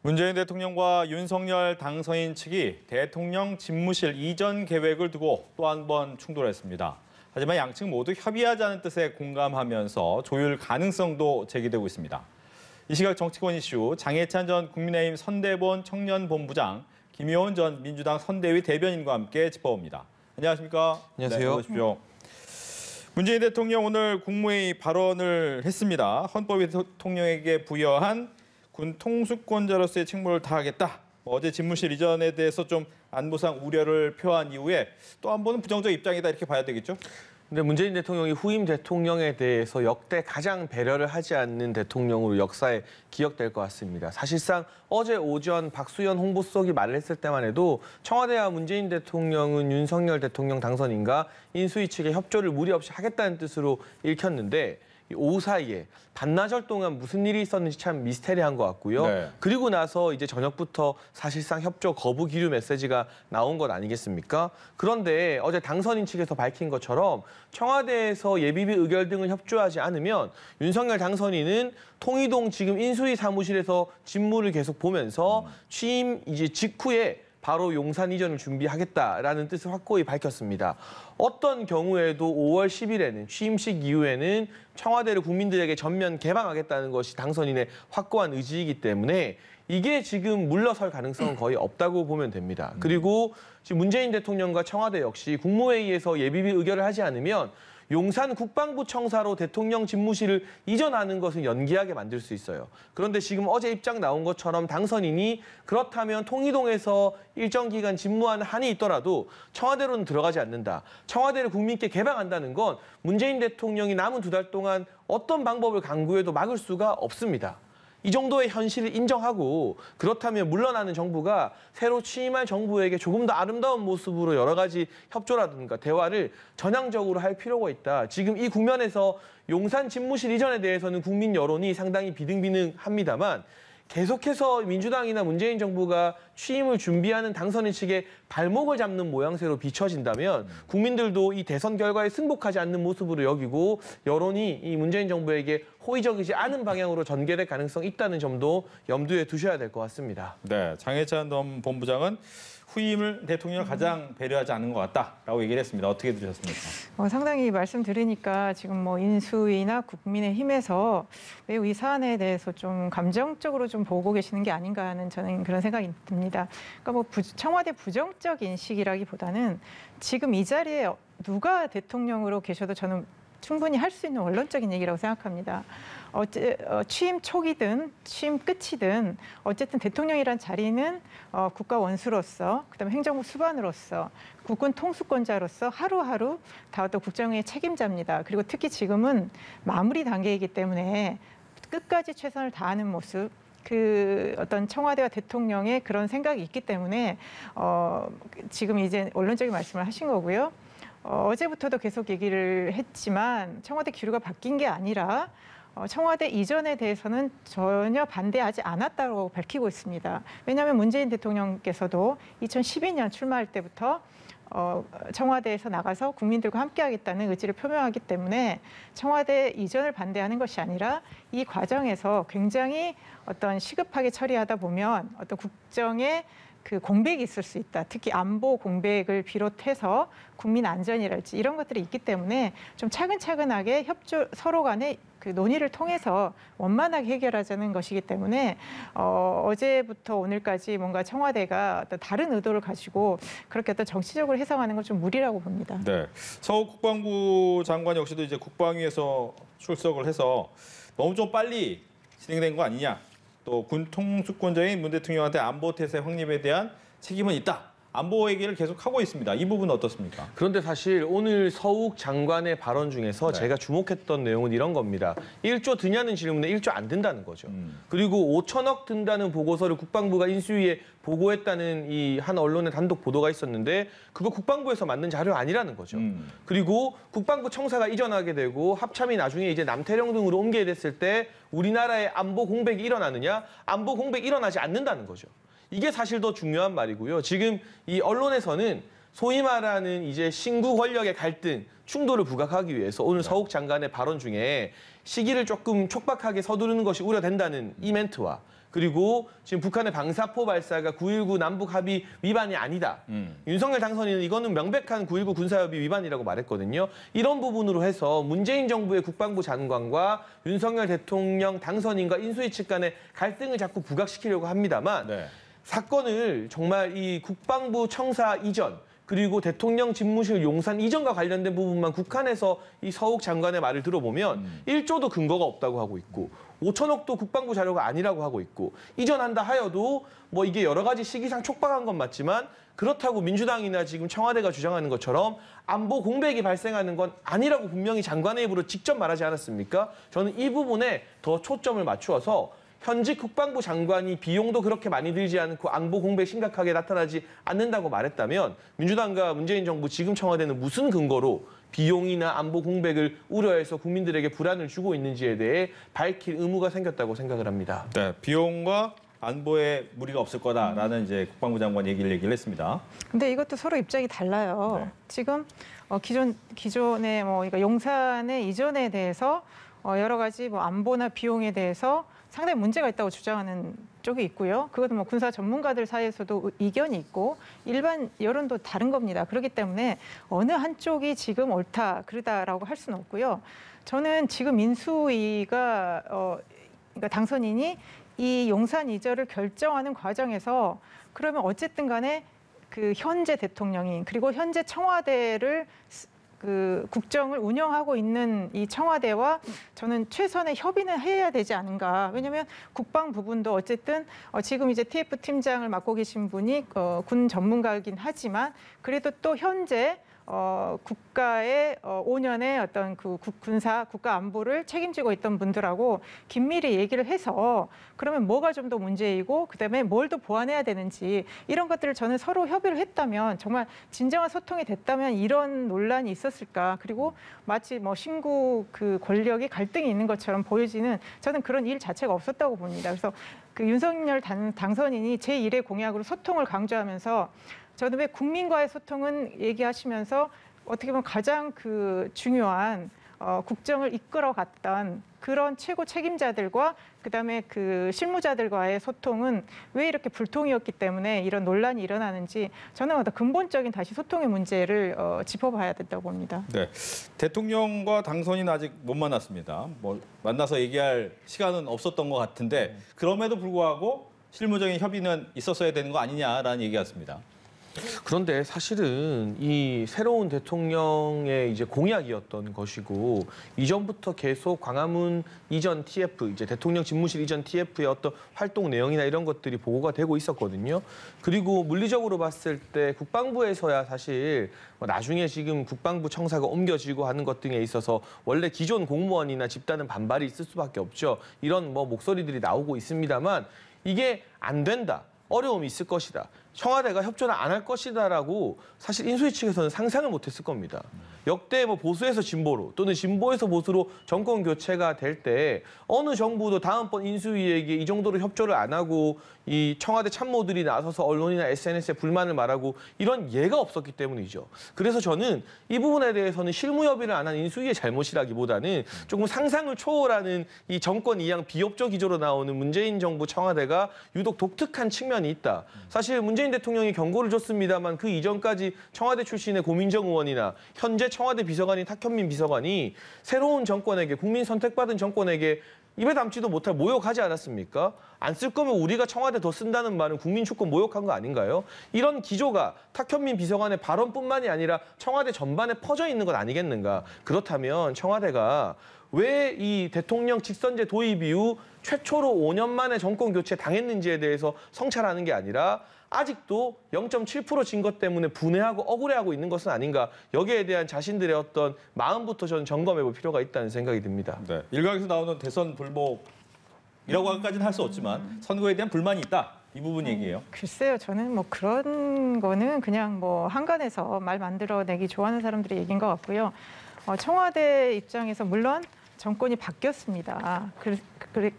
문재인 대통령과 윤석열 당선인 측이 대통령 집무실 이전 계획을 두고 또 한 번 충돌했습니다. 하지만 양측 모두 협의하자는 뜻에 공감하면서 조율 가능성도 제기되고 있습니다. 이 시각 정치권 이슈 장해찬 전 국민의힘 선대본 청년본부장, 김효은 전 민주당 선대위 대변인과 함께 짚어봅니다. 안녕하십니까? 안녕하세요. 네, 오십시오. 문재인 대통령 오늘 국무회의 발언을 했습니다. 헌법이 대통령에게 부여한 군 통수권자로서의 책무를 다하겠다. 어제 집무실 이전에 대해서 좀 안보상 우려를 표한 이후에 또 한 번은 부정적 입장이다 이렇게 봐야 되겠죠? 근데 문재인 대통령이 후임 대통령에 대해서 역대 가장 배려를 하지 않는 대통령으로 역사에 기억될 것 같습니다. 사실상 어제 오전 박수현 홍보수석이 말을 했을 때만 해도 청와대와 문재인 대통령은 윤석열 대통령 당선인과 인수위 측의 협조를 무리 없이 하겠다는 뜻으로 읽혔는데 오후 사이에 반나절 동안 무슨 일이 있었는지 참 미스테리한 것 같고요. 네. 그리고 나서 이제 저녁부터 사실상 협조 거부 기류 메시지가 나온 것 아니겠습니까? 그런데 어제 당선인 측에서 밝힌 것처럼 청와대에서 예비비 의결 등을 협조하지 않으면 윤석열 당선인은 통이동 지금 인수위 사무실에서 직무를 계속 보면서 취임 이제 직후에 바로 용산 이전을 준비하겠다라는 뜻을 확고히 밝혔습니다. 어떤 경우에도 5월 10일에는 취임식 이후에는 청와대를 국민들에게 전면 개방하겠다는 것이 당선인의 확고한 의지이기 때문에 이게 지금 물러설 가능성은 거의 없다고 보면 됩니다. 그리고 지금 문재인 대통령과 청와대 역시 국무회의에서 예비비 의결을 하지 않으면 용산 국방부 청사로 대통령 집무실을 이전하는 것을 연기하게 만들 수 있어요. 그런데 지금 어제 입장 나온 것처럼 당선인이 그렇다면 통이동에서 일정 기간 집무하는 한이 있더라도 청와대로는 들어가지 않는다. 청와대를 국민께 개방한다는 건 문재인 대통령이 남은 2달 동안 어떤 방법을 강구해도 막을 수가 없습니다. 이 정도의 현실을 인정하고 그렇다면 물러나는 정부가 새로 취임할 정부에게 조금 더 아름다운 모습으로 여러 가지 협조라든가 대화를 전향적으로 할 필요가 있다. 지금 이 국면에서 용산 집무실 이전에 대해서는 국민 여론이 상당히 비등비등합니다만 계속해서 민주당이나 문재인 정부가 취임을 준비하는 당선인 측의 발목을 잡는 모양새로 비춰진다면 국민들도 이 대선 결과에 승복하지 않는 모습으로 여기고 여론이 이 문재인 정부에게 호의적이지 않은 방향으로 전개될 가능성이 있다는 점도 염두에 두셔야 될 것 같습니다. 네, 장해찬 전 본부장은 후임을 대통령을 가장 배려하지 않은 것 같다라고 얘기를 했습니다. 어떻게 들으셨습니까? 상당히 말씀 들으니까 지금 뭐 인수위나 국민의힘에서 매우 이 사안에 대해서 좀 감정적으로 좀 보고 계시는 게 아닌가 하는 저는 그런 생각이 듭니다. 그러니까 뭐 청와대 부정적 인식이라기보다는 지금 이 자리에 누가 대통령으로 계셔도 저는 충분히 할 수 있는 원론적인 얘기라고 생각합니다. 취임 초기든 취임 끝이든 어쨌든 대통령이란 자리는 국가 원수로서, 그다음에 행정부 수반으로서, 국군 통수권자로서 하루하루 다 어떤 국정의 책임자입니다. 그리고 특히 지금은 마무리 단계이기 때문에 끝까지 최선을 다하는 모습. 그 어떤 청와대와 대통령의 그런 생각이 있기 때문에 지금 이제 원론적인 말씀을 하신 거고요. 어제부터도 계속 얘기를 했지만 청와대 기류가 바뀐 게 아니라 청와대 이전에 대해서는 전혀 반대하지 않았다고 밝히고 있습니다. 왜냐하면 문재인 대통령께서도 2012년 출마할 때부터 청와대에서 나가서 국민들과 함께하겠다는 의지를 표명하기 때문에 청와대 이전을 반대하는 것이 아니라 이 과정에서 굉장히 어떤 시급하게 처리하다 보면 어떤 국정의 그 공백이 있을 수 있다. 특히 안보 공백을 비롯해서 국민 안전이랄지 이런 것들이 있기 때문에 좀 차근차근하게 서로 간의 그 논의를 통해서 원만하게 해결하자는 것이기 때문에 어제부터 오늘까지 뭔가 청와대가 어떤 다른 의도를 가지고 그렇게 어떤 정치적으로 해석하는 건 좀 무리라고 봅니다. 네, 서욱 국방부 장관 역시도 이제 국방위에서 출석을 해서 너무 좀 빨리 진행된 거 아니냐. 또 군 통수권자인 문 대통령한테 안보 태세 확립에 대한 책임은 있다. 안보 얘기를 계속 하고 있습니다. 이 부분은 어떻습니까? 그런데 사실 오늘 서욱 장관의 발언 중에서 네. 제가 주목했던 내용은 이런 겁니다. 1조 드냐는 질문에 1조 안 든다는 거죠. 그리고 5천억 든다는 보고서를 국방부가 인수위에 보고했다는 이 한 언론의 단독 보도가 있었는데 그거 국방부에서 만든 자료 아니라는 거죠. 그리고 국방부 청사가 이전하게 되고 합참이 나중에 이제 남태령 등으로 옮겨야 됐을 때 우리나라의 안보 공백이 일어나느냐? 안보 공백이 일어나지 않는다는 거죠. 이게 사실 더 중요한 말이고요. 지금 이 언론에서는 소위 말하는 이제 신구 권력의 갈등, 충돌을 부각하기 위해서 오늘 서욱 장관의 발언 중에 시기를 조금 촉박하게 서두르는 것이 우려된다는 이 멘트와 그리고 지금 북한의 방사포 발사가 9.19 남북 합의 위반이 아니다. 윤석열 당선인은 이거는 명백한 9.19 군사협의 위반이라고 말했거든요. 이런 부분으로 해서 문재인 정부의 국방부 장관과 윤석열 대통령 당선인과 인수위 측 간의 갈등을 자꾸 부각시키려고 합니다만 네. 사건을 정말 이 국방부 청사 이전 그리고 대통령 집무실 용산 이전과 관련된 부분만 국한에서 이 서욱 장관의 말을 들어보면 1조도 근거가 없다고 하고 있고 5천억도 국방부 자료가 아니라고 하고 있고 이전한다 하여도 뭐 이게 여러 가지 시기상 촉박한 건 맞지만 그렇다고 민주당이나 지금 청와대가 주장하는 것처럼 안보 공백이 발생하는 건 아니라고 분명히 장관의 입으로 직접 말하지 않았습니까? 저는 이 부분에 더 초점을 맞추어서 현직 국방부 장관이 비용도 그렇게 많이 들지 않고 안보 공백 심각하게 나타나지 않는다고 말했다면 민주당과 문재인 정부 지금 청와대는 무슨 근거로 비용이나 안보 공백을 우려해서 국민들에게 불안을 주고 있는지에 대해 밝힐 의무가 생겼다고 생각을 합니다. 네, 비용과 안보에 무리가 없을 거다라는 이제 국방부 장관 얘기를 했습니다. 근데 이것도 서로 입장이 달라요. 네. 지금 기존의 뭐 그러니까 용산의 이전에 대해서 여러 가지 뭐 안보나 비용에 대해서 상당히 문제가 있다고 주장하는 쪽이 있고요. 그것도 뭐 군사 전문가들 사이에서도 이견이 있고 일반 여론도 다른 겁니다. 그렇기 때문에 어느 한쪽이 지금 옳다 그러다라고 할 수는 없고요. 저는 지금 인수위가 그러니까 당선인이 이 용산 이전을 결정하는 과정에서 그러면 어쨌든 간에 그 현재 대통령이 그리고 현재 청와대를 그 국정을 운영하고 있는 이 청와대와 저는 최선의 협의는 해야 되지 않은가. 왜냐하면 국방 부분도 어쨌든 지금 이제 TF 팀장을 맡고 계신 분이 군 전문가이긴 하지만 그래도 또 현재 국가의 5년의 어떤 그 군사 국가 안보를 책임지고 있던 분들하고 긴밀히 얘기를 해서 그러면 뭐가 좀 더 문제이고 그다음에 뭘 더 보완해야 되는지 이런 것들을 저는 서로 협의를 했다면 정말 진정한 소통이 됐다면 이런 논란이 있었을까. 그리고 마치 뭐 신구 그 권력이 갈등이 있는 것처럼 보여지는 저는 그런 일 자체가 없었다고 봅니다. 그래서 그 윤석열 당선인이 제1의 공약으로 소통을 강조하면서 저는 왜 국민과의 소통은 얘기하시면서 어떻게 보면 가장 그 중요한 국정을 이끌어갔던 그런 최고 책임자들과 그다음에 그 실무자들과의 소통은 왜 이렇게 불통이었기 때문에 이런 논란이 일어나는지 저는 어떤 근본적인 다시 소통의 문제를 짚어봐야 된다고 봅니다. 네, 대통령과 당선인 아직 못 만났습니다. 뭐 만나서 얘기할 시간은 없었던 것 같은데 그럼에도 불구하고 실무적인 협의는 있었어야 되는 거 아니냐라는 얘기였습니다. 그런데 사실은 이 새로운 대통령의 이제 공약이었던 것이고 이전부터 계속 광화문 이전 TF, 이제 대통령 집무실 이전 TF의 어떤 활동 내용이나 이런 것들이 보고가 되고 있었거든요. 그리고 물리적으로 봤을 때 국방부에서야 사실 나중에 지금 국방부 청사가 옮겨지고 하는 것 등에 있어서 원래 기존 공무원이나 집단은 반발이 있을 수밖에 없죠. 이런 뭐 목소리들이 나오고 있습니다만 이게 안 된다. 어려움이 있을 것이다. 청와대가 협조를 안 할 것이다라고 사실 인수위 측에서는 상상을 못했을 겁니다. 역대 뭐 보수에서 진보로 또는 진보에서 보수로 정권 교체가 될 때 어느 정부도 다음번 인수위에게 이 정도로 협조를 안 하고 이 청와대 참모들이 나서서 언론이나 SNS에 불만을 말하고 이런 예가 없었기 때문이죠. 그래서 저는 이 부분에 대해서는 실무 협의를 안 한 인수위의 잘못이라기보다는 조금 상상을 초월하는 이 정권 이양 비협조 기조로 나오는 문재인 정부 청와대가 유독 독특한 측면이 있다. 사실 문재인 대통령이 경고를 줬습니다만 그 이전까지 청와대 출신의 고민정 의원이나 현재 청와대 비서관인 탁현민 비서관이 새로운 정권에게 국민 선택받은 정권에게 입에 담지도 못할 모욕하지 않았습니까? 안 쓸 거면 우리가 청와대 더 쓴다는 말은 국민 주권 모욕한 거 아닌가요? 이런 기조가 탁현민 비서관의 발언뿐만이 아니라 청와대 전반에 퍼져 있는 것 아니겠는가? 그렇다면 청와대가 왜 이 대통령 직선제 도입 이후 최초로 5년 만에 정권 교체 당했는지에 대해서 성찰하는 게 아니라 아직도 0.7% 진 것 때문에 분해하고 억울해하고 있는 것은 아닌가. 여기에 대한 자신들의 어떤 마음부터 저는 점검해 볼 필요가 있다는 생각이 듭니다. 네, 일각에서 나오는 대선 불복이라고 하기까지는 할 수 없지만 선거에 대한 불만이 있다. 이 부분 얘기예요. 글쎄요, 저는 뭐 그런 거는 그냥 뭐 한간에서 말 만들어내기 좋아하는 사람들의 얘기인 것 같고요. 청와대 입장에서 물론 정권이 바뀌었습니다.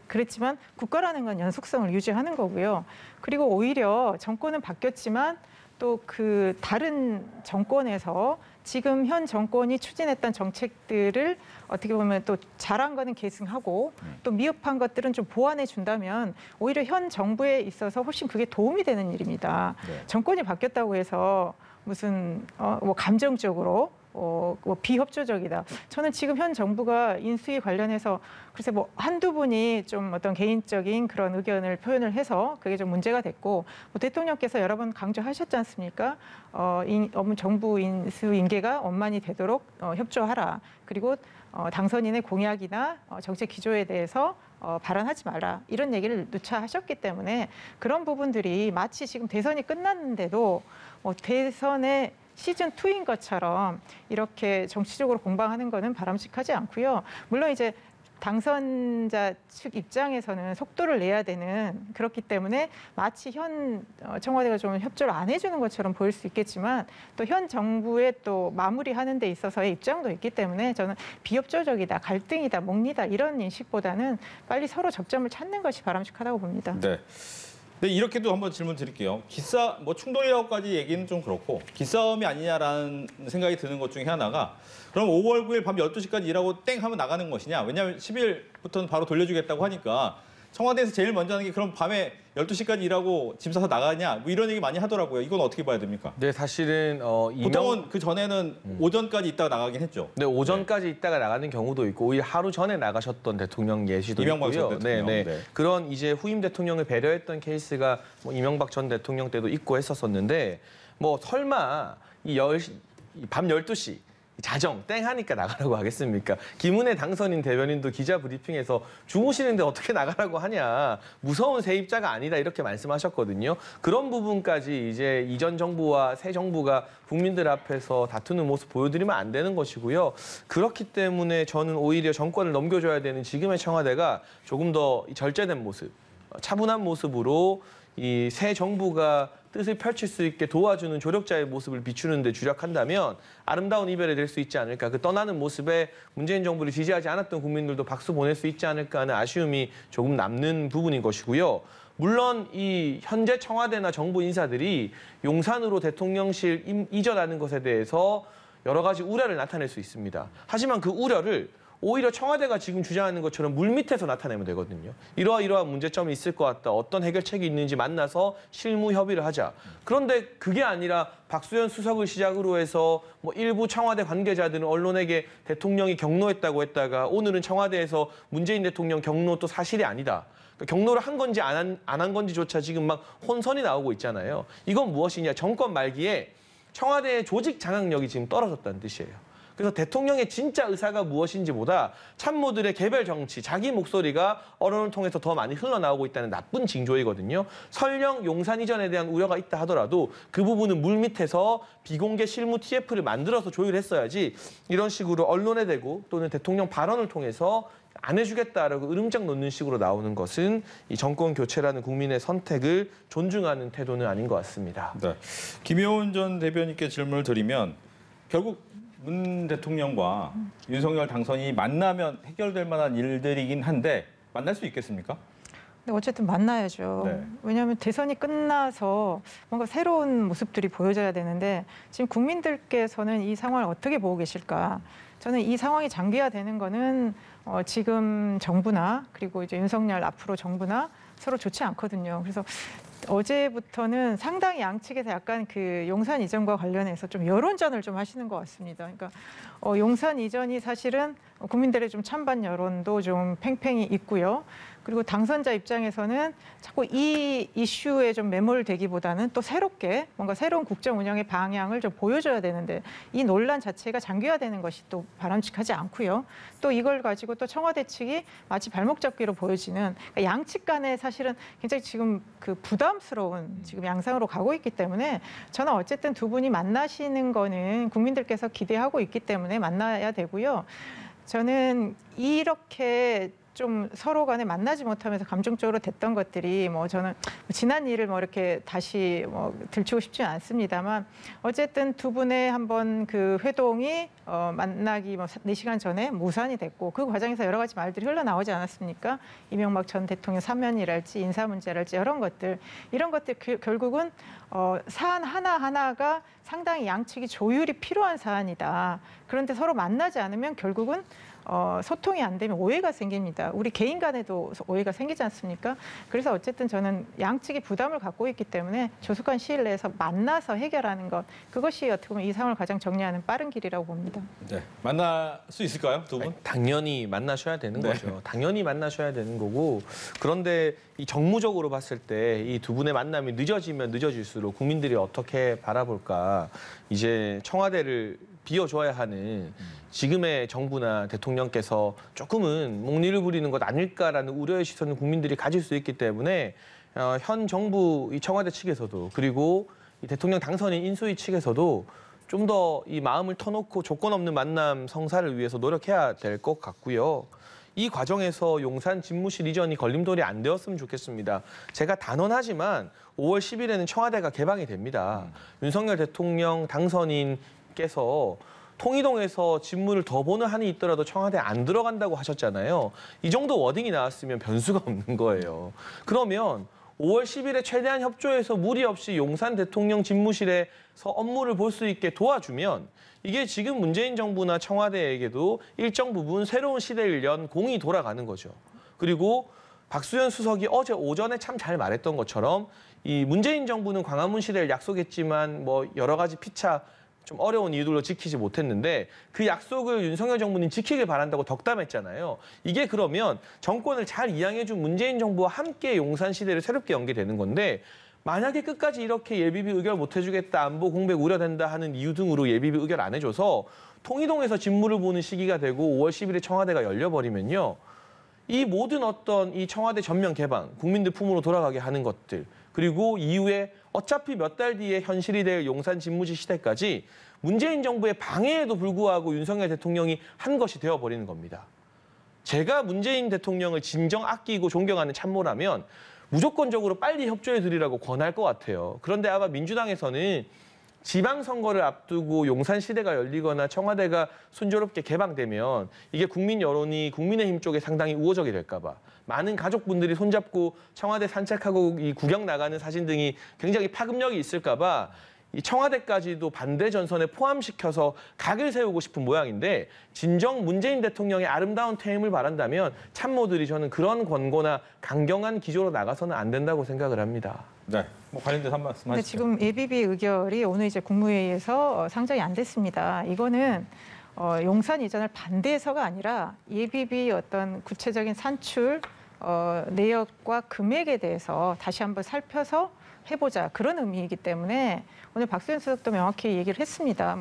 그랬지만 국가라는 건 연속성을 유지하는 거고요. 그리고 오히려 정권은 바뀌었지만 또 그 다른 정권에서 지금 현 정권이 추진했던 정책들을 어떻게 보면 또 잘한 거는 계승하고 또 미흡한 것들은 좀 보완해 준다면 오히려 현 정부에 있어서 훨씬 그게 도움이 되는 일입니다. 네. 정권이 바뀌었다고 해서 무슨 뭐 감정적으로 뭐 비협조적이다. 저는 지금 현 정부가 인수위 관련해서 글쎄 뭐 한두 분이 좀 어떤 개인적인 그런 의견을 표현을 해서 그게 좀 문제가 됐고 뭐 대통령께서 여러 번 강조하셨지 않습니까? 정부 인수 인계가 원만히 되도록 협조하라. 그리고 당선인의 공약이나 정책 기조에 대해서 발언하지 마라. 이런 얘기를 누차 하셨기 때문에 그런 부분들이 마치 지금 대선이 끝났는데도 대선의 시즌2인 것처럼 이렇게 정치적으로 공방하는 거는 바람직하지 않고요. 물론 이제 당선자 측 입장에서는 속도를 내야 되는 그렇기 때문에 마치 현 청와대가 좀 협조를 안 해주는 것처럼 보일 수 있겠지만 또 현 정부의 또 마무리하는 데 있어서의 입장도 있기 때문에 저는 비협조적이다, 갈등이다, 목리다 이런 인식보다는 빨리 서로 접점을 찾는 것이 바람직하다고 봅니다. 네. 네, 이렇게도 한번 질문 드릴게요. 뭐 충돌이라고까지 얘기는 좀 그렇고 기싸움이 아니냐라는 생각이 드는 것 중에 하나가 그럼 5월 9일 밤 12시까지 일하고 땡 하면 나가는 것이냐. 왜냐하면 10일부터는 바로 돌려주겠다고 하니까 청와대에서 제일 먼저 하는 게 그럼 밤에 12시까지 일하고 짐 싸서 나가냐. 뭐 이런 얘기 많이 하더라고요. 이건 어떻게 봐야 됩니까? 네, 사실은 보통은 그 전에는 오전까지 있다가 나가긴 했죠. 네, 오전까지 있다가 나가는 경우도 있고 오히려 하루 전에 나가셨던 대통령 예시도 이명박 전 있고요. 대통령. 네. 네. 그런 이제 후임 대통령을 배려했던 케이스가 뭐 이명박 전 대통령 때도 있고 했었었는데 뭐 설마 밤 12시 자정 땡 하니까 나가라고 하겠습니까? 김은혜 당선인 대변인도 기자 브리핑에서 주무시는데 어떻게 나가라고 하냐. 무서운 세입자가 아니다 이렇게 말씀하셨거든요. 그런 부분까지 이제 이전 정부와 새 정부가 국민들 앞에서 다투는 모습 보여드리면 안 되는 것이고요. 그렇기 때문에 저는 오히려 정권을 넘겨줘야 되는 지금의 청와대가 조금 더 절제된 모습, 차분한 모습으로 이 새 정부가 뜻을 펼칠 수 있게 도와주는 조력자의 모습을 비추는 데 주력한다면 아름다운 이별이 될 수 있지 않을까. 그 떠나는 모습에 문재인 정부를 지지하지 않았던 국민들도 박수 보낼 수 있지 않을까 하는 아쉬움이 조금 남는 부분인 것이고요. 물론 이 현재 청와대나 정부 인사들이 용산으로 대통령실 이전하는 것에 대해서 여러 가지 우려를 나타낼 수 있습니다. 하지만 그 우려를 오히려 청와대가 지금 주장하는 것처럼 물밑에서 나타내면 되거든요. 이러한 문제점이 있을 것 같다. 어떤 해결책이 있는지 만나서 실무 협의를 하자. 그런데 그게 아니라 박수현 수석을 시작으로 해서 뭐 일부 청와대 관계자들은 언론에게 대통령이 경로했다고 했다가 오늘은 청와대에서 문재인 대통령 경로 또 사실이 아니다. 그러니까 경로를 한 건지 안 한 건지조차 지금 막 혼선이 나오고 있잖아요. 이건 무엇이냐. 정권 말기에 청와대의 조직 장악력이 지금 떨어졌다는 뜻이에요. 그래서 대통령의 진짜 의사가 무엇인지보다 참모들의 개별 정치, 자기 목소리가 언론을 통해서 더 많이 흘러나오고 있다는 나쁜 징조이거든요. 설령 용산 이전에 대한 우려가 있다 하더라도 그 부분은 물밑에서 비공개 실무 TF를 만들어서 조율했어야지 이런 식으로 언론에 대고 또는 대통령 발언을 통해서 안 해주겠다라고 으름장 놓는 식으로 나오는 것은 이 정권 교체라는 국민의 선택을 존중하는 태도는 아닌 것 같습니다. 네. 김효은 전 대변인께 질문을 드리면 결국 문 대통령과 윤석열 당선인이 만나면 해결될 만한 일들이긴 한데 만날 수 있겠습니까? 근데 어쨌든 만나야죠. 네. 왜냐하면 대선이 끝나서 뭔가 새로운 모습들이 보여져야 되는데 지금 국민들께서는 이 상황을 어떻게 보고 계실까? 저는 이 상황이 장기화되는 거는 지금 정부나 그리고 이제 윤석열 앞으로 정부나 서로 좋지 않거든요. 그래서 어제부터는 상당히 양측에서 약간 그 용산 이전과 관련해서 좀 여론전을 좀 하시는 것 같습니다. 그러니까 용산 이전이 사실은 국민들의 좀 찬반 여론도 좀 팽팽히 있고요. 그리고 당선자 입장에서는 자꾸 이 이슈에 좀 매몰되기보다는 또 새롭게 뭔가 새로운 국정 운영의 방향을 좀 보여줘야 되는데 이 논란 자체가 장기화되는 것이 또 바람직하지 않고요. 또 이걸 가지고 또 청와대 측이 마치 발목 잡기로 보여지는 그러니까 양측 간에 사실은 굉장히 지금 그 부담스러운 지금 양상으로 가고 있기 때문에 저는 어쨌든 두 분이 만나시는 거는 국민들께서 기대하고 있기 때문에 만나야 되고요. 저는 이렇게 좀 서로 간에 만나지 못하면서 감정적으로 됐던 것들이 뭐 저는 지난 일을 뭐 이렇게 다시 뭐 들추고 싶지는 않습니다만 어쨌든 두 분의 한번 그 회동이 만나기 뭐 4시간 전에 무산이 됐고 그 과정에서 여러 가지 말들이 흘러나오지 않았습니까? 이명박 전 대통령 사면이랄지 인사 문제랄지 이런 것들 결국은 사안 하나하나가 상당히 양측이 조율이 필요한 사안이다. 그런데 서로 만나지 않으면 결국은 소통이 안 되면 오해가 생깁니다. 우리 개인 간에도 오해가 생기지 않습니까? 그래서 어쨌든 저는 양측이 부담을 갖고 있기 때문에 조속한 시일 내에서 만나서 해결하는 것 그것이 어떻게 보면 이 상황을 가장 정리하는 빠른 길이라고 봅니다. 네, 만날 수 있을까요, 두 분? 당연히 만나셔야 되는 네. 거죠. 당연히 만나셔야 되는 거고 그런데 이 정무적으로 봤을 때 이 두 분의 만남이 늦어지면 늦어질수록 국민들이 어떻게 바라볼까 이제 청와대를 비워줘야 하는 지금의 정부나 대통령께서 조금은 목리를 부리는 것 아닐까라는 우려의 시선을 국민들이 가질 수 있기 때문에 현 정부 이 청와대 측에서도 그리고 이 대통령 당선인 인수위 측에서도 좀 더 이 마음을 터놓고 조건 없는 만남 성사를 위해서 노력해야 될 것 같고요. 이 과정에서 용산 집무실 이전이 걸림돌이 안 되었으면 좋겠습니다. 제가 단언하지만 5월 10일에는 청와대가 개방이 됩니다. 윤석열 대통령 당선인께서 통이동에서 집무를 더 보는 한이 있더라도 청와대 안 들어간다고 하셨잖아요. 이 정도 워딩이 나왔으면 변수가 없는 거예요. 그러면 5월 10일에 최대한 협조해서 무리 없이 용산 대통령 집무실에서 업무를 볼 수 있게 도와주면 이게 지금 문재인 정부나 청와대에게도 일정 부분 새로운 시대를 연 공이 돌아가는 거죠. 그리고 박수현 수석이 어제 오전에 참 잘 말했던 것처럼 이 문재인 정부는 광화문 시대를 약속했지만 뭐 여러 가지 피차 좀 어려운 이유들로 지키지 못했는데 그 약속을 윤석열 정부는 지키길 바란다고 덕담했잖아요. 이게 그러면 정권을 잘 이양해준 문재인 정부와 함께 용산 시대를 새롭게 연계되는 건데 만약에 끝까지 이렇게 예비비 의결 못 해주겠다, 안보 공백 우려된다 하는 이유 등으로 예비비 의결 안 해줘서 통이동에서 직무를 보는 시기가 되고 5월 10일에 청와대가 열려버리면요. 이 모든 어떤 이 청와대 전면 개방, 국민들 품으로 돌아가게 하는 것들 그리고 이후에 어차피 몇 달 뒤에 현실이 될 용산 집무실 시대까지 문재인 정부의 방해에도 불구하고 윤석열 대통령이 한 것이 되어버리는 겁니다. 제가 문재인 대통령을 진정 아끼고 존경하는 참모라면 무조건적으로 빨리 협조해 드리라고 권할 것 같아요. 그런데 아마 민주당에서는 지방선거를 앞두고 용산 시대가 열리거나 청와대가 순조롭게 개방되면 이게 국민 여론이 국민의힘 쪽에 상당히 우호적이 될까 봐 많은 가족분들이 손잡고 청와대 산책하고 이 구경 나가는 사진 등이 굉장히 파급력이 있을까 봐 이 청와대까지도 반대 전선에 포함시켜서 각을 세우고 싶은 모양인데 진정 문재인 대통령의 아름다운 퇴임을 바란다면 참모들이 저는 그런 권고나 강경한 기조로 나가서는 안 된다고 생각을 합니다. 네, 뭐 관련돼서 한 말씀 하시죠. 지금 예비비 의결이 오늘 이제 국무회의에서 상정이 안 됐습니다. 이거는 용산 이전을 반대해서가 아니라 예비비 어떤 구체적인 산출 내역과 금액에 대해서 다시 한번 살펴서 해보자 그런 의미이기 때문에 오늘 박수현 수석도 명확히 얘기를 했습니다.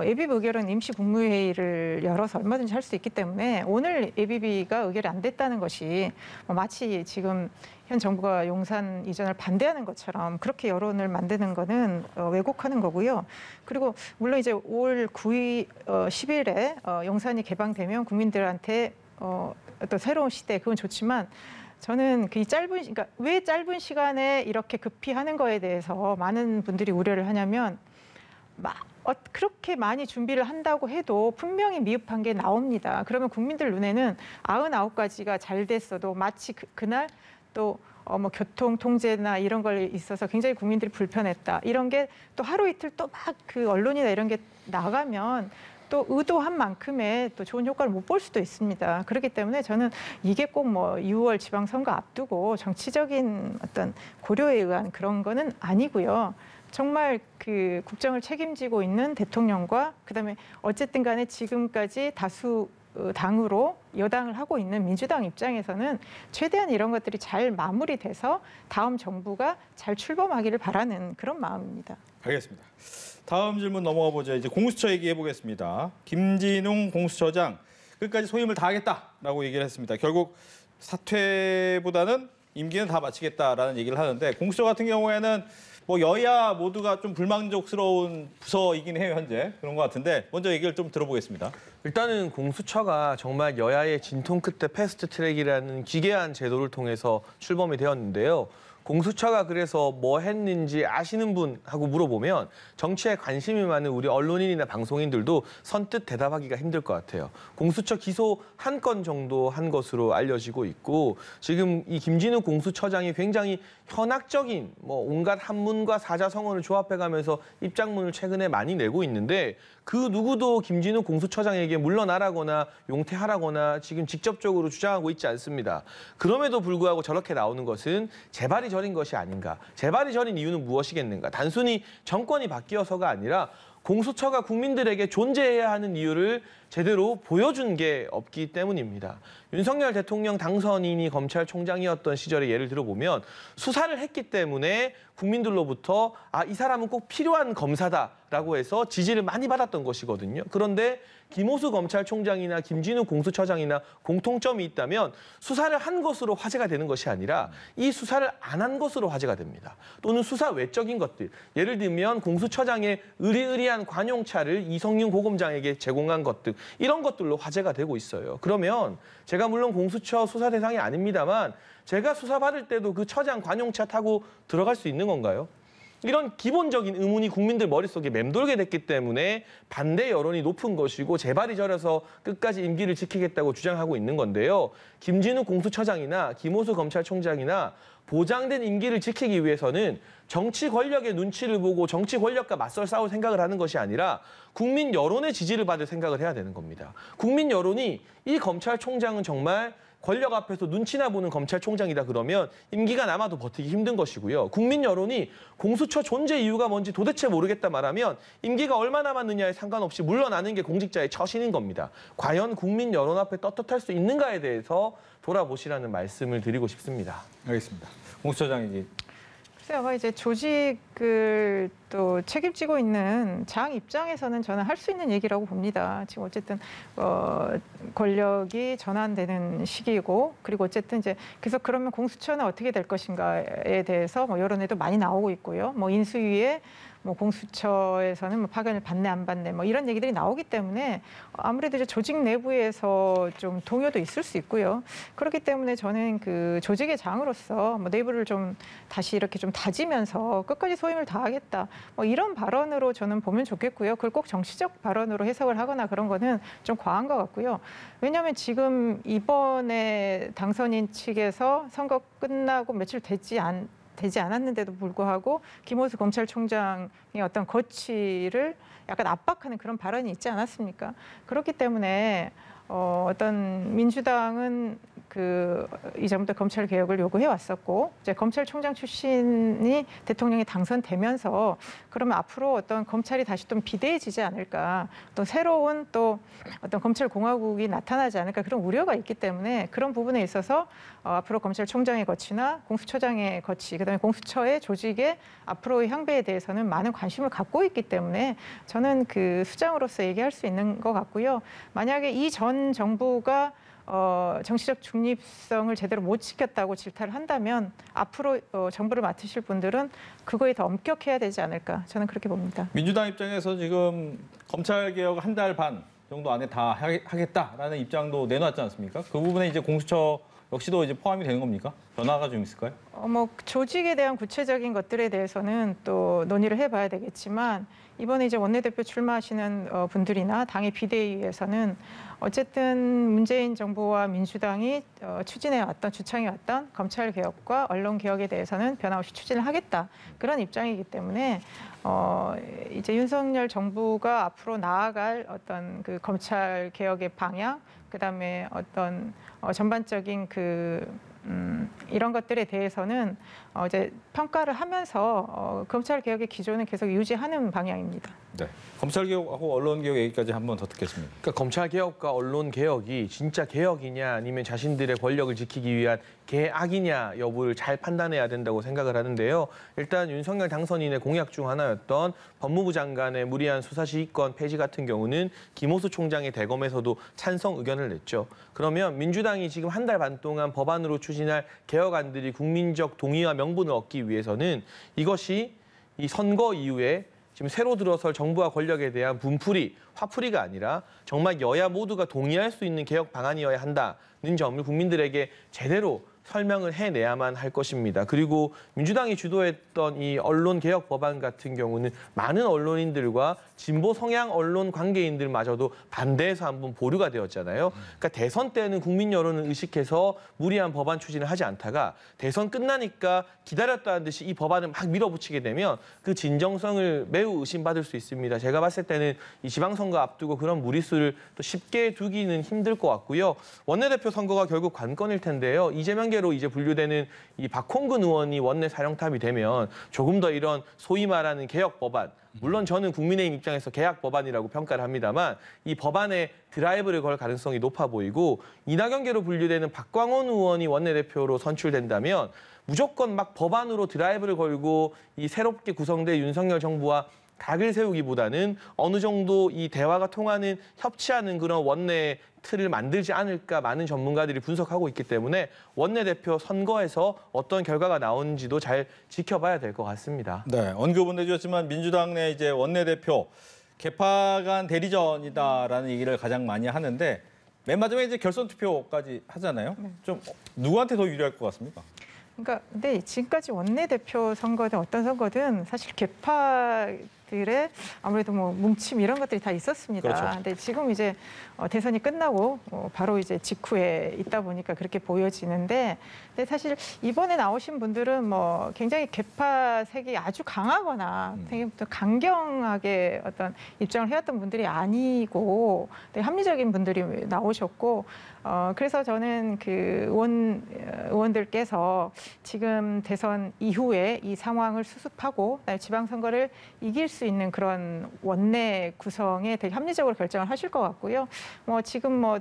예비비 의결은 임시 국무회의를 열어서 얼마든지 할 수 있기 때문에 오늘 예비비가 의결이 안 됐다는 것이 마치 지금 현 정부가 용산 이전을 반대하는 것처럼 그렇게 여론을 만드는 거는 왜곡하는 거고요. 그리고 물론 이제 5월 9일, 10일에 용산이 개방되면 국민들한테 또 새로운 시대 그건 좋지만 저는 그러니까 왜 짧은 시간에 이렇게 급히 하는 거에 대해서 많은 분들이 우려를 하냐면 그렇게 많이 준비를 한다고 해도 분명히 미흡한 게 나옵니다. 그러면 국민들 눈에는 99가지가 잘 됐어도 마치 그날 또 교통 통제나 이런 걸 있어서 굉장히 국민들이 불편했다. 이런 게 또 하루 이틀 또 막 그 언론이나 이런 게 나가면 또 의도한 만큼의 또 좋은 효과를 못 볼 수도 있습니다. 그렇기 때문에 저는 이게 꼭 6월 지방선거 앞두고 정치적인 어떤 고려에 의한 그런 거는 아니고요. 정말 그 국정을 책임지고 있는 대통령과 그다음에 어쨌든 간에 지금까지 다수 당으로 여당을 하고 있는 민주당 입장에서는 최대한 이런 것들이 잘 마무리돼서 다음 정부가 잘 출범하기를 바라는 그런 마음입니다. 알겠습니다. 다음 질문 넘어가 보죠. 이제 공수처 얘기해 보겠습니다. 김진웅 공수처장 끝까지 소임을 다하겠다라고 얘기를 했습니다. 결국 사퇴보다는 임기는 다 마치겠다라는 얘기를 하는데 공수처 같은 경우에는 뭐 여야 모두가 좀 불만족스러운 부서이긴 해요, 현재. 그런 것 같은데 먼저 얘기를 좀 들어보겠습니다. 일단은 공수처가 정말 여야의 진통 끝에 패스트트랙이라는 기괴한 제도를 통해서 출범이 되었는데요. 공수처가 그래서 뭐 했는지 아시는 분 하고 물어보면 정치에 관심이 많은 우리 언론인이나 방송인들도 선뜻 대답하기가 힘들 것 같아요. 공수처 기소 한 건 정도 한 것으로 알려지고 있고 지금 이 김진우 공수처장이 굉장히 현학적인 뭐 온갖 한문과 사자성어를 조합해가면서 입장문을 최근에 많이 내고 있는데 그 누구도 김진우 공수처장에게 물러나라거나 용퇴하라거나 지금 직접적으로 주장하고 있지 않습니다. 그럼에도 불구하고 저렇게 나오는 것은 재발이 저린 것이 아닌가. 재발이 저린 이유는 무엇이겠는가. 단순히 정권이 바뀌어서가 아니라 공수처가 국민들에게 존재해야 하는 이유를 제대로 보여준 게 없기 때문입니다. 윤석열 대통령 당선인이 검찰총장이었던 시절의 예를 들어보면 수사를 했기 때문에 국민들로부터 이 사람은 꼭 필요한 검사다라고 해서 지지를 많이 받았던 것이거든요. 그런데 김호수 검찰총장이나 김진우 공수처장이나 공통점이 있다면 수사를 한 것으로 화제가 되는 것이 아니라 이 수사를 안 한 것으로 화제가 됩니다. 또는 수사 외적인 것들. 예를 들면 공수처장의 의리의리한 관용차를 이성윤 고검장에게 제공한 것들. 이런 것들로 화제가 되고 있어요. 그러면 제가 물론 공수처 수사 대상이 아닙니다만 제가 수사받을 때도 그 처장 관용차 타고 들어갈 수 있는 건가요? 이런 기본적인 의문이 국민들 머릿속에 맴돌게 됐기 때문에 반대 여론이 높은 것이고 재발이 저려서 끝까지 임기를 지키겠다고 주장하고 있는 건데요. 김진우 공수처장이나 김호수 검찰총장이나 보장된 임기를 지키기 위해서는 정치 권력의 눈치를 보고 정치 권력과 맞설 싸울 생각을 하는 것이 아니라 국민 여론의 지지를 받을 생각을 해야 되는 겁니다. 국민 여론이 이 검찰총장은 정말 권력 앞에서 눈치나 보는 검찰총장이다 그러면 임기가 남아도 버티기 힘든 것이고요. 국민 여론이 공수처 존재 이유가 뭔지 도대체 모르겠다 말하면 임기가 얼마 남았느냐에 상관없이 물러나는 게 공직자의 처신인 겁니다. 과연 국민 여론 앞에 떳떳할 수 있는가에 대해서 돌아보시라는 말씀을 드리고 싶습니다. 알겠습니다. 공수처장 얘기. 글쎄요, 이제 조직을 또 책임지고 있는 장 입장에서는 저는 할 수 있는 얘기라고 봅니다. 지금 어쨌든 권력이 전환되는 시기이고, 그리고 어쨌든 이제 그래서 그러면 공수처는 어떻게 될 것인가에 대해서 뭐 여론에도 많이 나오고 있고요. 뭐 인수위에 뭐 공수처에서는 뭐 파견을 받네 안 받네 뭐 이런 얘기들이 나오기 때문에 아무래도 이제 조직 내부에서 좀 동요도 있을 수 있고요. 그렇기 때문에 저는 그 조직의 장으로서 뭐 내부를 좀 다시 이렇게 좀 다지면서 끝까지 소임을 다하겠다. 뭐 이런 발언으로 저는 보면 좋겠고요. 그걸 꼭 정치적 발언으로 해석을 하거나 그런 거는 좀 과한 것 같고요. 왜냐하면 지금 이번에 당선인 측에서 선거 끝나고 며칠 되지 않았는데도 불구하고 김호수 검찰총장의 어떤 거취를 약간 압박하는 그런 발언이 있지 않았습니까? 그렇기 때문에 어떤 민주당은 이전부터 검찰 개혁을 요구해 왔었고 이제 검찰총장 출신이 대통령이 당선되면서 그러면 앞으로 어떤 검찰이 다시 좀 비대해지지 않을까, 또 새로운 또 어떤 검찰 공화국이 나타나지 않을까 그런 우려가 있기 때문에 그런 부분에 있어서 앞으로 검찰총장의 거취나 공수처장의 거취, 그다음에 공수처의 조직의 앞으로의 향배에 대해서는 많은 관심을 갖고 있기 때문에 저는 그 수장으로서 얘기할 수 있는 것 같고요. 만약에 이 전 정부가 정치적 중립성을 제대로 못 지켰다고 질타를 한다면 앞으로 정부를 맡으실 분들은 그거에 더 엄격해야 되지 않을까, 저는 그렇게 봅니다. 민주당 입장에서 지금 검찰개혁 한 달 반 정도 안에 다 하겠다라는 입장도 내놨지 않습니까? 그 부분에 이제 공수처 역시도 이제 포함이 되는 겁니까? 변화가 좀 있을까요? 뭐 조직에 대한 구체적인 것들에 대해서는 또 논의를 해봐야 되겠지만 이번에 이제 원내대표 출마하시는 분들이나 당의 비대위에서는 어쨌든 문재인 정부와 민주당이 추진해왔던 주창해왔던 검찰 개혁과 언론 개혁에 대해서는 변함없이 추진을 하겠다, 그런 입장이기 때문에 이제 윤석열 정부가 앞으로 나아갈 어떤 그 검찰 개혁의 방향, 그다음에 어떤 전반적인 이런 것들에 대해서는 이제 평가를 하면서 검찰 개혁의 기조는 계속 유지하는 방향입니다. 네. 검찰 개혁하고 언론 개혁 얘기까지 한 번 더 듣겠습니다. 그러니까 검찰 개혁과 언론 개혁이 진짜 개혁이냐 아니면 자신들의 권력을 지키기 위한 개악이냐 여부를 잘 판단해야 된다고 생각을 하는데요. 일단 윤석열 당선인의 공약 중 하나였던 법무부 장관의 무리한 수사시의권 폐지 같은 경우는 김호수 총장의 대검에서도 찬성 의견을 냈죠. 그러면 민주당이 지금 한 달 반 동안 법안으로 추진할 개혁안들이 국민적 동의와 명분을 얻기 위해서는 이것이 이 선거 이후에 지금 새로 들어설 정부와 권력에 대한 분풀이, 화풀이가 아니라 정말 여야 모두가 동의할 수 있는 개혁 방안이어야 한다는 점을 국민들에게 제대로 설명을 해내야만 할 것입니다. 그리고 민주당이 주도했던 이 언론 개혁 법안 같은 경우는 많은 언론인들과 진보 성향 언론 관계인들마저도 반대해서 한번 보류가 되었잖아요. 그러니까 대선 때는 국민 여론을 의식해서 무리한 법안 추진을 하지 않다가 대선 끝나니까 기다렸다는 듯이 이 법안을 막 밀어붙이게 되면 그 진정성을 매우 의심받을 수 있습니다. 제가 봤을 때는 이 지방선거 앞두고 그런 무리수를 또 쉽게 두기는 힘들 것 같고요. 원내대표 선거가 결국 관건일 텐데요. 이재명계로 이제 분류되는 이 박홍근 의원이 원내 사령탑이 되면 조금 더 이런 소위 말하는 개혁 법안, 물론 저는 국민의힘 입장에서 개혁 법안이라고 평가를 합니다만 이 법안에 드라이브를 걸 가능성이 높아 보이고 이낙연계로 분류되는 박광원 의원이 원내대표로 선출된다면 무조건 막 법안으로 드라이브를 걸고 이 새롭게 구성된 윤석열 정부와 각을 세우기보다는 어느 정도 이 대화가 통하는 협치하는 그런 원내 틀을 만들지 않을까 많은 전문가들이 분석하고 있기 때문에 원내대표 선거에서 어떤 결과가 나오는지도 잘 지켜봐야 될 것 같습니다. 네, 언급은 해주셨지만 민주당 내 이제 원내대표 개파 간 대리전이다라는 얘기를 가장 많이 하는데 맨 마지막에 이제 결선 투표까지 하잖아요. 네. 좀 누구한테 더 유리할 것 같습니까? 그러니까 근데 지금까지 원내대표 선거든 어떤 선거든 사실 개파들의 아무래도 뭐 뭉침 이런 것들이 다 있었습니다. 그렇죠. 근데 지금 이제 대선이 끝나고 바로 이제 직후에 있다 보니까 그렇게 보여지는데, 근데 사실 이번에 나오신 분들은 뭐 굉장히 개파색이 아주 강하거나 되게 또 강경하게 어떤 입장을 해왔던 분들이 아니고 되게 합리적인 분들이 나오셨고. 그래서 저는 그 의원들께서 지금 대선 이후에 이 상황을 수습하고 그다음에 지방선거를 이길 수 있는 그런 원내 구성에 되게 합리적으로 결정을 하실 것 같고요. 뭐 지금 뭐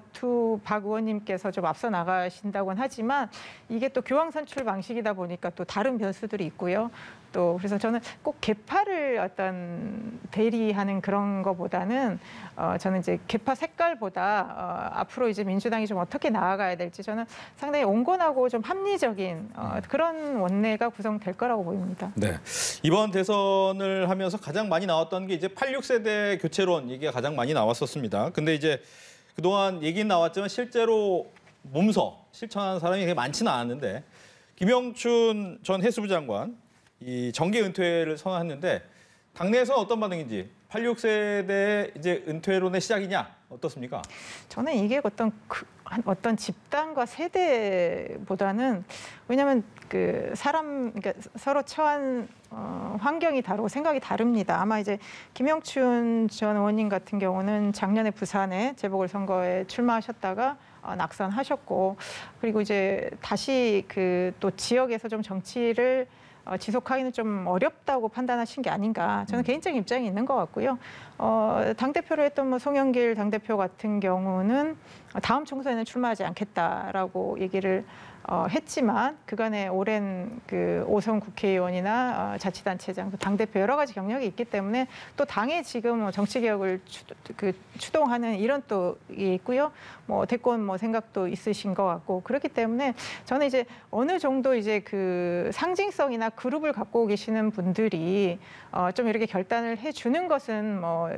박 의원님께서 좀 앞서 나가신다고는 하지만 이게 또 교황 선출 방식이다 보니까 또 다른 변수들이 있고요. 또 그래서 저는 꼭 개파를 어떤 대리하는 그런 거보다는 저는 이제 개파 색깔보다 앞으로 이제 민주당이 좀 어떻게 나아가야 될지 저는 상당히 온건하고 좀 합리적인 그런 원내가 구성될 거라고 보입니다. 네, 이번 대선을 하면서 가장 많이 나왔던 게 이제 86세대 교체론 얘기가 가장 많이 나왔었습니다. 근데 이제 그동안 얘기는 나왔지만 실제로 몸소 실천하는 사람이 그렇게 많지는 않았는데 김영춘 전 해수부 장관 이 정계 은퇴를 선언했는데 당내에서는 어떤 반응인지 86세대 이제 은퇴론의 시작이냐 어떻습니까? 저는 이게 어떤 집단과 세대보다는 왜냐하면 그 사람 그러니까 서로 처한 환경이 다르고 생각이 다릅니다. 아마 이제 김영춘 전 의원님 같은 경우는 작년에 부산에 재보궐선거에 출마하셨다가 낙선하셨고 그리고 이제 다시 그 또 지역에서 좀 정치를 지속하기는 좀 어렵다고 판단하신 게 아닌가. 저는 개인적인 입장이 있는 것 같고요. 당대표로 했던 뭐 송영길 당대표 같은 경우는 다음 총선에는 출마하지 않겠다라고 얘기를 했지만 그간의 오랜 그 5선 국회의원이나 자치단체장, 당대표 여러 가지 경력이 있기 때문에 또 당의 지금 정치개혁을 추동하는 이런 또 있고요. 뭐 대권 뭐 생각도 있으신 것 같고 그렇기 때문에 저는 이제 어느 정도 이제 그 상징성이나 그룹을 갖고 계시는 분들이 좀 이렇게 결단을 해주는 것은 뭐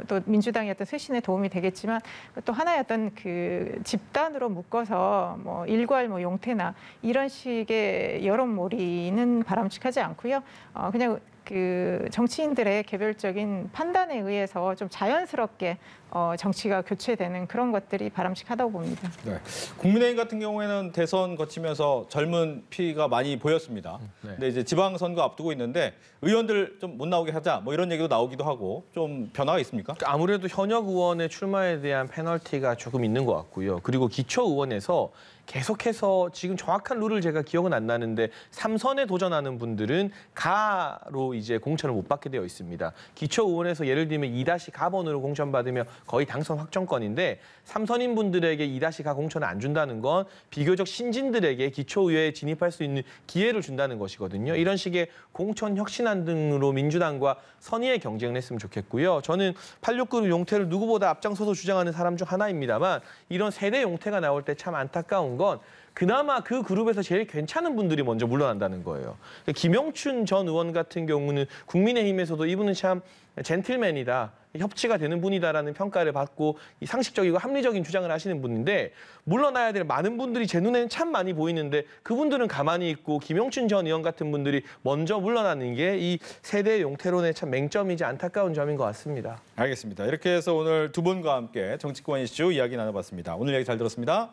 또 민주당의 어떤 쇄신에 도움이 되겠지만 또 하나의 어떤 그 집단으로 묶어서 뭐 일괄 뭐 용태나 이런 식의 여론몰이는 바람직하지 않고요. 그냥 그 정치인들의 개별적인 판단에 의해서 좀 자연스럽게 정치가 교체되는 그런 것들이 바람직하다고 봅니다. 네. 국민의힘 같은 경우에는 대선 거치면서 젊은 피가 많이 보였습니다. 네. 근데 이제 지방선거 앞두고 있는데 의원들 좀 못 나오게 하자 뭐 이런 얘기도 나오기도 하고 좀 변화가 있습니까? 아무래도 현역 의원의 출마에 대한 페널티가 조금 있는 것 같고요. 그리고 기초 의원에서 계속해서 지금 정확한 룰을 제가 기억은 안 나는데 3선에 도전하는 분들은 가로 이제 공천을 못 받게 되어 있습니다. 기초 의원에서 예를 들면 2-가번으로 공천받으면 거의 당선 확정권인데 3선인 분들에게 2-가 공천을 안 준다는 건 비교적 신진들에게 기초의회에 진입할 수 있는 기회를 준다는 것이거든요. 이런 식의 공천 혁신안 등으로 민주당과 선의의 경쟁을 했으면 좋겠고요. 저는 86그룹 용태를 누구보다 앞장서서 주장하는 사람 중 하나입니다만 이런 세대 용태가 나올 때 참 안타까운 건 그나마 그 그룹에서 제일 괜찮은 분들이 먼저 물러난다는 거예요. 김영춘 전 의원 같은 경우 경우는 국민의힘에서도 이분은 참 젠틀맨이다. 협치가 되는 분이다라는 평가를 받고 이 상식적이고 합리적인 주장을 하시는 분인데 물러나야 될 많은 분들이 제 눈에는 참 많이 보이는데 그분들은 가만히 있고 김용춘 전 의원 같은 분들이 먼저 물러나는 게 이 세대 용태론의 참 맹점이지 안타까운 점인 것 같습니다. 알겠습니다. 이렇게 해서 오늘 두 분과 함께 정치권 이슈 이야기 나눠봤습니다. 오늘 얘기 잘 들었습니다.